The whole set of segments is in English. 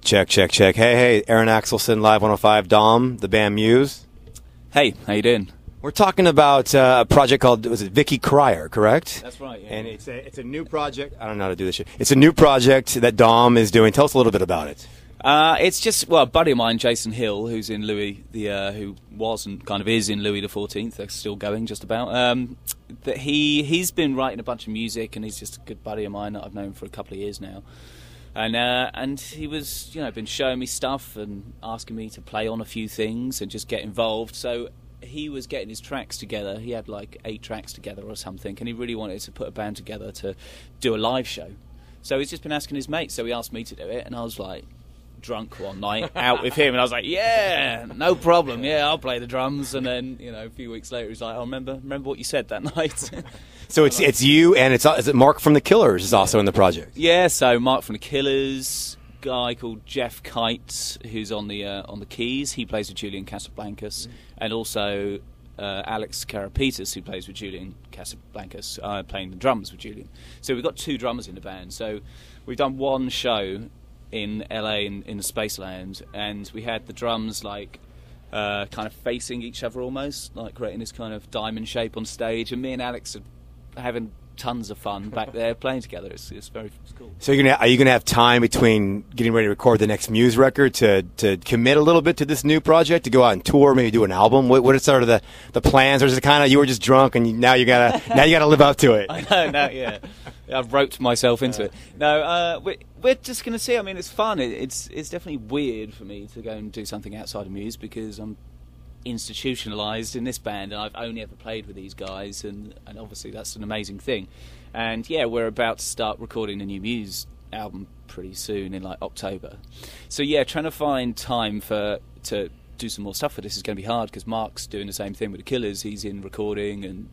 Check, check, check. Hey, Aaron Axelson, Live 105, Dom, the band Muse. Hey, how you doing? We're talking about a project called, was it Vicky Cryer, correct? That's right, yeah. And it's a new project. I don't know how to do this shit. It's a new project that Dom is doing. Tell us a little bit about it. It's just, well, a buddy of mine, Jason Hill, who's in Louis, who was and kind of is in Louis XIV. They're still going, just about. That he's been writing a bunch of music, and he's just a good buddy of mine that I've known for a couple of years now. And he was, been showing me stuff and asking me to play on a few things and just get involved. So he was getting his tracks together. He had like 8 tracks together or something, and he really wanted to put a band together to do a live show. So he's just been asking his mates. So he asked me to do it, and I was like, drunk one night out with him, and I was like, yeah, no problem, yeah, I'll play the drums. And then a few weeks later he's like, oh, remember what you said that night. So it's you, and is it Mark from the Killers is also in the project? Yeah, so Mark from the Killers, guy called Jeff Kite, who's on the keys. He plays with Julian Casablancas, and also Alex Karapetis, who plays with Julian Casablancas, playing the drums with Julian. So we've got 2 drummers in the band. So we've done one show in LA in the Spaceland, and we had the drums like kind of facing each other, almost like creating this kind of diamond shape on stage, and me and Alex are having tons of fun back there playing together. It's cool. So are you gonna have time between getting ready to record the next Muse record to commit a little bit to this new project, to go out and tour, maybe do an album? What are sort of the plans, or is it kind of you were just drunk and now you gotta live up to it? I know, now, yeah. I've roped myself into it. No, we're just going to see. I mean, it's fun. It's definitely weird for me to go and do something outside of Muse, because I'm institutionalised in this band, and I've only ever played with these guys, and obviously that's an amazing thing. And yeah, we're about to start recording a new Muse album pretty soon in like October. So yeah, trying to find time to do some more stuff for this is going to be hard, because Mark's doing the same thing with the Killers. He's in recording, and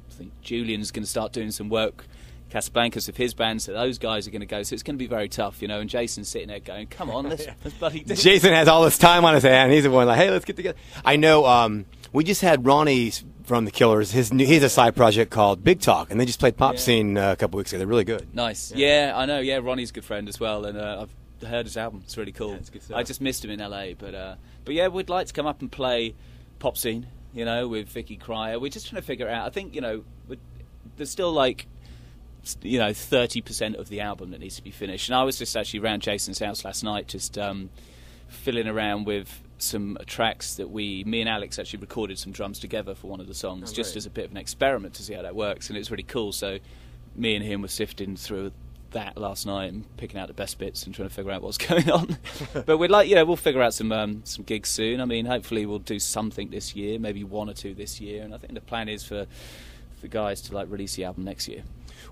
I think Julian's going to start doing some work, Casablancas, of his band, so those guys are going to go. So it's going to be very tough, and Jason's sitting there going, come on, let's bloody do it. Jason has all this time on his hand. He's the one like, hey, let's get together. I know we just had Ronnie from the Killers. He has a side project called Big Talk, and they just played Pop Scene a couple weeks ago. They're really good. Nice. Yeah, I know. Yeah, Ronnie's a good friend as well, and I've heard his album. It's really cool. Yeah, it's good stuff. I just missed him in LA, but yeah, we'd like to come up and play Pop Scene, with Vicky Cryer. We're just trying to figure it out. I think, there's still like 30% of the album that needs to be finished, and I was just actually around Jason's house last night, just fiddling around with some tracks that me and Alex actually recorded some drums together for one of the songs, just as a bit of an experiment to see how that works, and it was really cool. So me and him were sifting through that last night and picking out the best bits and trying to figure out what's going on. But we'd like, we'll figure out some gigs soon. I mean, hopefully we'll do something this year, maybe 1 or 2 this year, and I think the plan is for the guys to like release the album next year.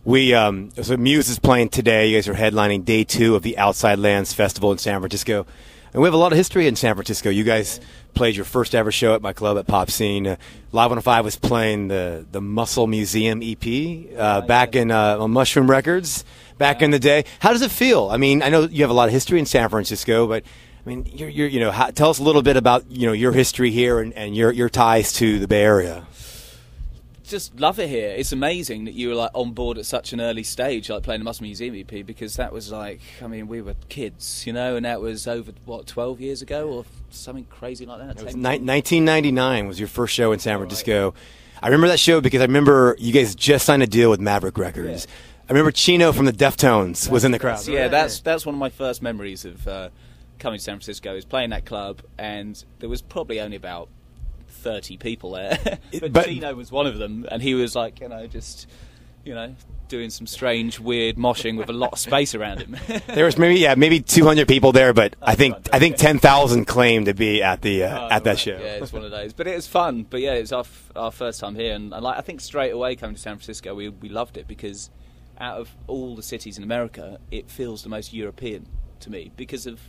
So Muse is playing today. You guys are headlining day 2 of the Outside Lands Festival in San Francisco. And we have a lot of history in San Francisco. You guys played your first ever show at my club at Pop Scene. Live 105 was playing the Muscle Museum EP back in on Mushroom Records back in the day. How does it feel? I mean, I know you have a lot of history in San Francisco, but I mean, tell us a little bit about your history here and your ties to the Bay Area. Just love it here. It's amazing that you were like on board at such an early stage, like playing the Muscle Museum EP, because that was like, I mean, we were kids, and that was over 12 years ago or something crazy like that. It was 1999 was your first show in San Francisco. Right. I remember that show because I remember you guys just signed a deal with Maverick Records. Yeah. I remember Chino from the Deftones was in the crowd. Yeah, that's one of my first memories of coming to San Francisco, is playing that club, and there was probably only about 30 people there, but Chino was one of them, and he was like, just doing some strange, weird moshing with a lot of space around him. There was maybe 200 people there, but I think 10,000 claimed to be at the that show. Yeah, it's one of those, but it was fun. But yeah, it was our first time here, and like, I think straight away coming to San Francisco, we loved it, because out of all the cities in America, it feels the most European to me, because of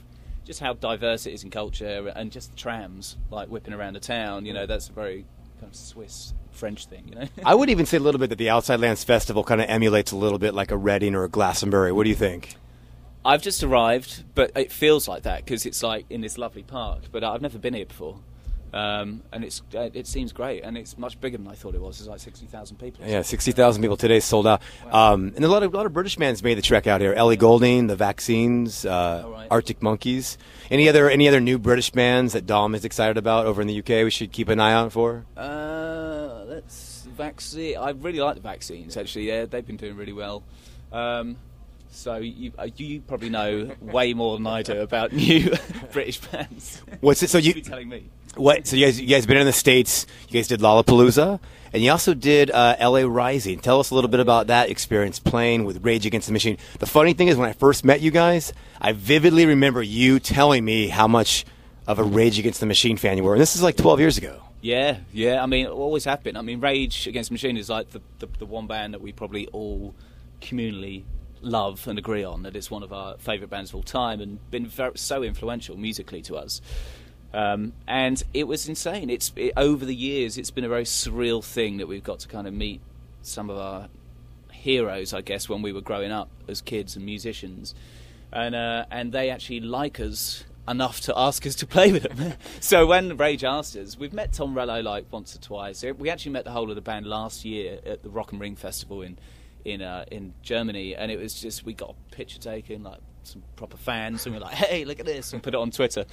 just how diverse it is in culture, and just the trams like whipping around the town. That's a very kind of Swiss French thing. I would even say a little bit that the Outside Lands Festival kind of emulates a little bit like a Reading or a Glastonbury. What do you think? I've just arrived, but it feels like that because it's like in this lovely park, but I've never been here before. And it seems great, and it's much bigger than I thought it was. It's like 60,000 people. Yeah, 60,000 people today, sold out. Wow. And a lot of British bands made the trek out here. Ellie Goulding, The Vaccines, right. Arctic Monkeys. Any other new British bands that Dom is excited about over in the UK we should keep an eye out for? I really like the Vaccines, actually. Yeah, they've been doing really well. So you probably know way more than I do about new British bands. What's it? So you be telling me? What? So you guys been in the States? You guys did Lollapalooza, and you also did LA Rising. Tell us a little bit about that experience playing with Rage Against the Machine. The funny thing is, when I first met you guys, I vividly remember you telling me how much of a Rage Against the Machine fan you were, and this is like 12 years ago. Yeah. I mean, it always have been. I mean, Rage Against the Machine is like the one band that we probably all communally love and agree on, that it's one of our favourite bands of all time and been so influential musically to us. And it was insane. Over the years, it's been a very surreal thing that we've got to kind of meet some of our heroes, I guess, when we were growing up as kids and musicians. And they actually like us enough to ask us to play with them. So when Rage asked us, we've met Tom Rello like once or twice. We actually met the whole of the band last year at the Rock and Ring Festival in Germany, and it was just, we got a picture taken, like some proper fans, and we're like, hey, look at this, and put it on Twitter.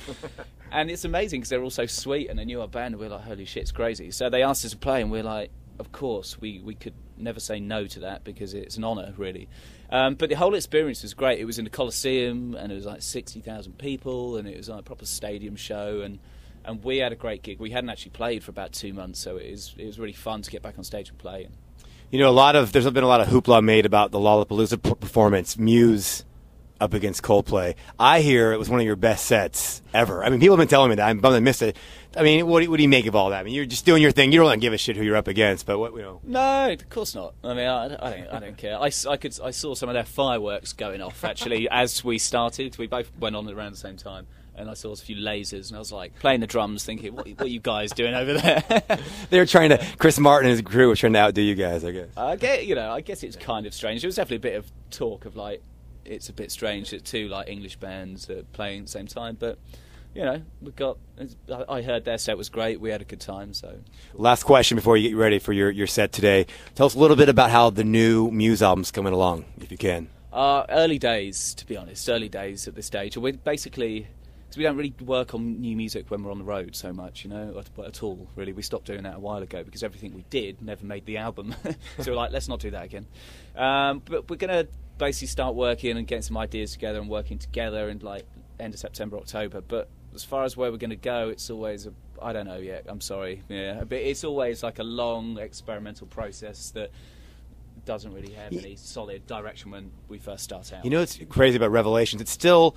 And it's amazing because they're all so sweet, and they knew our band, and we're like, holy shit, it's crazy. So they asked us to play, and we're like, of course, we could never say no to that, because it's an honour, really. But the whole experience was great. It was in the Coliseum, and it was like 60,000 people, and it was like a proper stadium show, and we had a great gig. We hadn't actually played for about 2 months, so it was really fun to get back on stage and play. You know, there's been a lot of hoopla made about the Lollapalooza performance, Muse up against Coldplay. I hear it was one of your best sets ever. I mean, people have been telling me that. I'm bummed I missed it. I mean, what do you make of all that? I mean, you're just doing your thing. You don't want to give a shit who you're up against, but what, you know. No, of course not. I mean, I don't care. I saw some of their fireworks going off, actually, as we started. We both went on around the same time. And I saw a few lasers, and I was like playing the drums, thinking, "What are you guys doing over there?" They were trying to. Chris Martin and his crew were trying to outdo you guys, I guess. I guess it's kind of strange. There was definitely a bit of talk of like, it's a bit strange that two like English bands are playing at the same time, but you know, I heard their set was great. We had a good time. So, last question before you get ready for your set today. Tell us a little bit about how the new Muse album's coming along, if you can. Early days, to be honest. Early days at this stage. We're basically. Because we don't really work on new music when we're on the road so much, you know, at all, really. We stopped doing that a while ago because everything we did never made the album. So we're like, let's not do that again. But we're going to basically start working and getting some ideas together and working together in, like, end of September, October. But as far as where we're going to go, it's always, I don't know yet, I'm sorry. Yeah, but it's always like a long experimental process that doesn't really have any solid direction when we first start out. You know what's crazy about Revelations? It still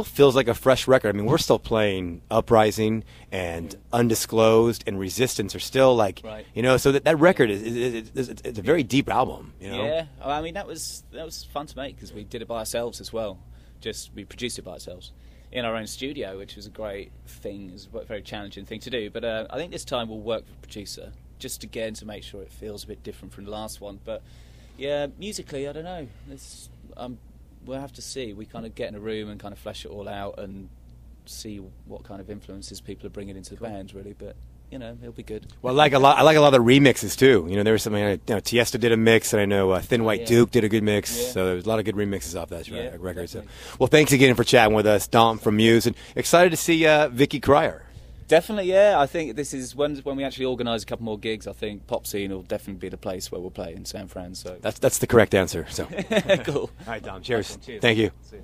feels like a fresh record. I mean, we're still playing Uprising and Undisclosed and Resistance are still like, right. You know, so that record it's a very deep album, you know? Yeah, I mean, that was fun to make because we did it by ourselves as well. We produced it by ourselves in our own studio, which was a great thing. It was a very challenging thing to do. But I think this time we'll work with a producer just again to make sure it feels a bit different from the last one. But yeah, musically, I don't know. We'll have to see. We kind of get in a room and kind of flesh it all out and see what kind of influences people are bringing into the band, really. But you know, it'll be good. Well, I like a lot of the remixes too. You know, there was something. You know, Tiesto did a mix, and I know Thin White Duke did a good mix. Yeah. So there was a lot of good remixes off that record. So, well, thanks again for chatting with us, Dom from Muse, and excited to see Vicky Cryer. Definitely, yeah. I think this is when we actually organise a couple more gigs. I think Pop Scene will definitely be the place where we'll play in San Fran. So that's the correct answer. So cool. All right, Dom. Cheers. Awesome. Cheers. Thank you. See you.